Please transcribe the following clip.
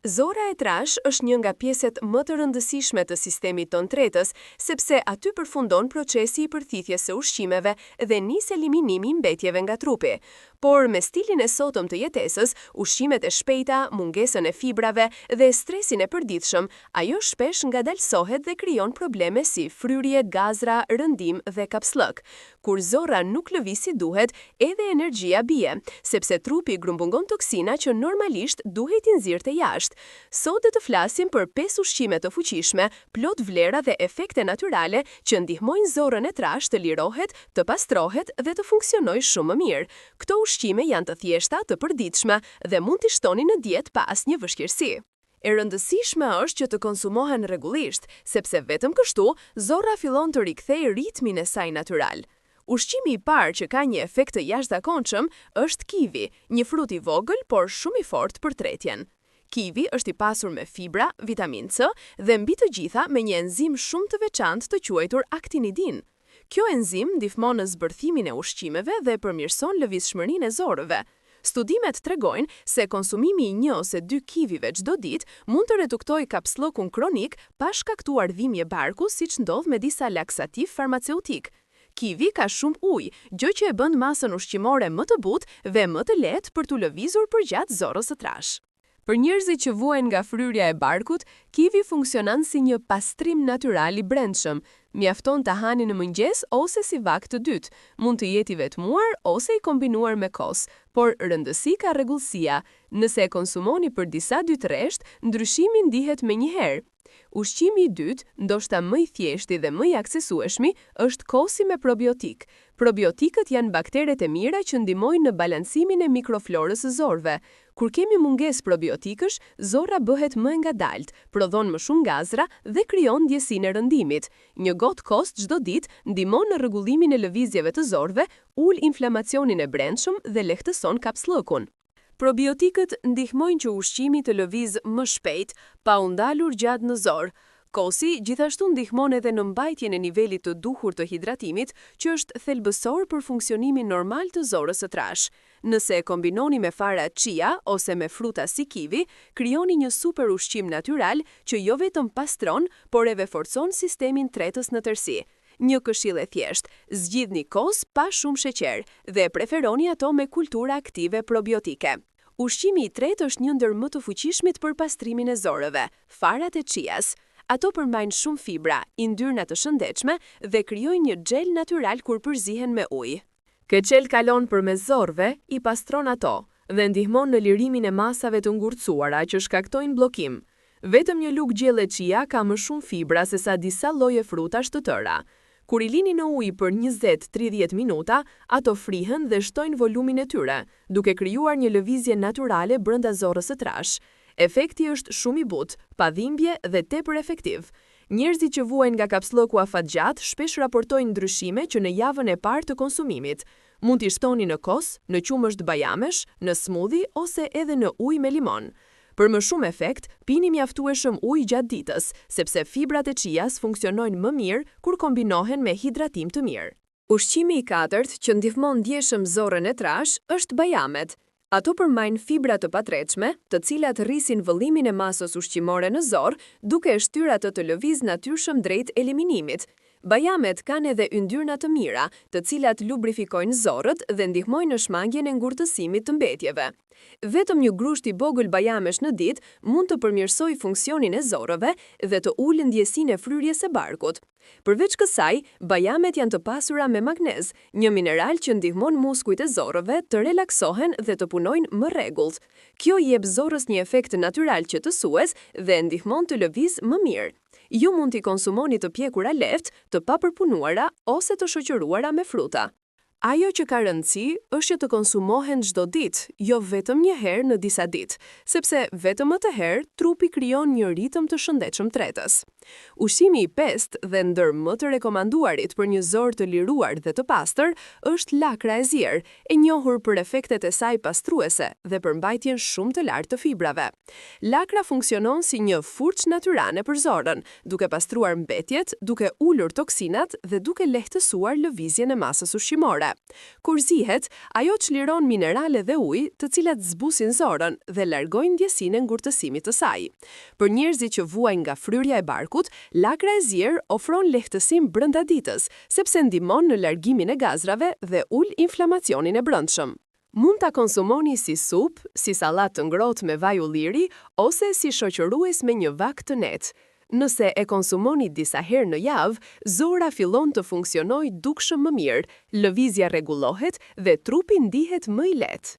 Zora e trash është një nga pjeset më të rëndësishme të sistemit tonë tretës, sepse aty përfundon procesi i përthithjes së ushqimeve dhe nis eliminimi i mbetjeve nga trupi. Por me stilin e sotëm të jetesës, ushqimet e shpejta, mungesën e fibrave dhe stresin e përditshëm, ajo shpesh ngadalësohet dhe krijon probleme si fryrje, gazra, rëndim dhe kapsllëk. Kur zora nuk lëviz si duhet, edhe energjia bie, sepse trupi grumbulgon toksina që normalisht duhet i nxirrte jashtë. Sot do të flasim për 5 ushqime të fuqishme, plot vlera dhe efekte natyrale që ndihmojnë zorën e trash të lirohet, të pastrohet dhe të funksionojë shumë më mirë. Këto ushqime janë të thjeshta, të përditshme dhe mund t'i shtoni në dietë pa asnjë vështirësi. E rëndësishme është që të konsumohen rregullisht, sepse vetëm kështu zorra fillon të rikthejë ritmin e saj natyral. Ushqimi i parë që ka një efekt të jashtëzakonshëm është kivi, një frut i vogël por shumë i fortë për tretjen. Kivi është i pasur me fibra, vitamin C dhe mbi të gjitha me një enzim shumë të veçantë të quajtur aktinidin. Kjo enzim ndihmon në zbërthimin e ushqimeve dhe përmirëson lëvizshmërinë e zorëve. Studimet tregojnë se konsumimi i 1 ose 2 kivive çdo ditë mund të reduktojë kapsllokun kronik pa shkaktuar dhimbje barku, siç ndodh me disa laksativ farmaceutik. Kivi ka shumë ujë, gjë që e bën masën ushqimore më të butë dhe më të lehtë për t'u lëvizur përgjatë zorës së trash. Për njerëzit që vuajnë nga fryrja e barkut, kivi funksionon si një pastrim natyral i brendshëm. Mjafton ta hani në mëngjes ose si vakt të dytë. Mund të jetë i vetmuar ose i kombinuar me kos, por rëndësi ka rregullsia. Nëse e konsumoni për disa ditë rresht, ndryshimi ndihet menjëherë. Ushqimi i dytë, ndoshta më i thjeshti dhe më i aksesueshmi, është kosi me probiotik. Probiotikët janë bakteret e mira që ndihmojnë në balancimin e mikroflorës së zorëve. Kur kemi mungesë probiotikësh, zorra bëhet më e ngadalt, prodhon më shumë gazra dhe krijon ndjesinë e rëndimit. Një gotë kos çdo ditë ndihmon në rregullimin e lëvizjeve të zorëve, ul inflamacionin e brendshëm dhe lehtëson kapsllëkun. Probiotikët ndihmojnë që ushqimi të lëviz më shpejt, pa u ndalur gjatë në zor. Kosi gjithashtu ndihmon edhe në mbajtjen e nivelit të duhur të hidratimit, që është thelbësor për funksionimin normal të zorës së trash. Nëse e kombinoni me fara chia ose me fruta si kivi, krijoni një super ushqim natyral që jo vetëm pastron, por edhe forcon sistemin tretës në tërësi. Një këshill e thjeshtë, zgjidhni kos pa shumë sheqer dhe preferoni ato me kultura aktive probiotike. Ushqimi i tretë është një ndër më të fuqishmit për pastrimin e zorëve, farat e chias. Ato përmbajnë shumë fibra, yndyrna të shëndetshme dhe krijojnë një xhel natyral kur përzihen me ujë. Ky xhel kalon përmes zorëve, i pastron ato dhe ndihmon në lirimin e masave të ngurtësuara që shkaktojnë bllokim. Vetëm një lugë gjelle chia ka më shumë fibra se sa disa lloje frutash të tëra. Kur i lini në ujë për 20-30 minuta, ato frihen dhe shtojnë volumin e tyre, duke krijuar një lëvizje natyrale brenda zorrës së trash. Efekti është shumë i butë, pa dhimbje dhe tepër efektiv. Njerëzit që vuajnë nga kapsllëku afatgjat shpesh raportojnë ndryshime që në javën e parë të konsumimit. Mund t'i shtoni në kos, në qumësht bajamesh, në smoothie ose edhe në ujë me limon. Për më shumë efekt, pini mjaftueshëm ujë gjatë ditës, sepse fibrat e chias funksionojnë më mirë kur kombinohen me hidratim të mirë. Ushqimi i katërt që ndihmon ndjeshëm zorën e trash është bajamet. Ato përmbajnë fibra të patretshme, të cilat rrisin vëllimin e masës ushqimore në zorë, duke e shtyr atë të lëviz natyrshëm drejt eliminimit. Bajamet kanë edhe yndyrna të mira, të cilat lubrifikojnë zorët dhe ndihmojnë në shmangjen e ngurtësimit të mbetjeve. Vetëm një grusht i vogël bajamesh në ditë mund të përmirësojë funksionin e zorëve dhe të ulë ndjesinë e fryrjes së barkut. Përveç kësaj, bajamet janë të pasura me magnez, një mineral që ndihmon muskujt e zorëve të relaksohen dhe të punojnë më rregullt. Kjo i jep zorrës një efekt natyral qetësues dhe ndihmon të lëviz më mirë. Ju mund t'i konsumoni të pjekura lehtë, të papërpunuara ose të shoqëruara me fruta. Ajo që ka rëndësi është që të konsumohen çdo ditë, jo vetëm një herë në disa ditë, sepse vetëm atë herë trupi krijon një ritëm të shëndetshëm tretës. Ushqimi i pestë dhe ndër më të rekomanduarit për një zorë të liruar dhe të pastër është lakra e zier, e njohur për efektet e saj pastruese dhe për mbajtjen shumë të lartë të fibrave. Lakra funksionon si një furçë natyrale për zorën, duke pastruar mbetjet, duke ulur toksinat dhe duke lehtësuar lëvizjen e masës ushqimore. Kur zihet, ajo çliron minerale dhe ujë, të cilat zbusin zorën dhe largojnë ndjesinë e ngurtësimit të saj. Për njerëzit që vuajnë nga fryrja e barkut, lakra e zier ofron lehtësim brenda ditës, sepse ndihmon në largimin e gazrave dhe ul inflamacionin e brendshëm. Mund ta konsumoni si supë, si sallatë të ngrohtë me vaj ulliri ose si shoqërues me një vak të net. Nëse e konsumoni disa herë në javë, zora fillon të funksionojë dukshëm më mirë, lëvizja rregullohet dhe trupi ndihet më i lehtë.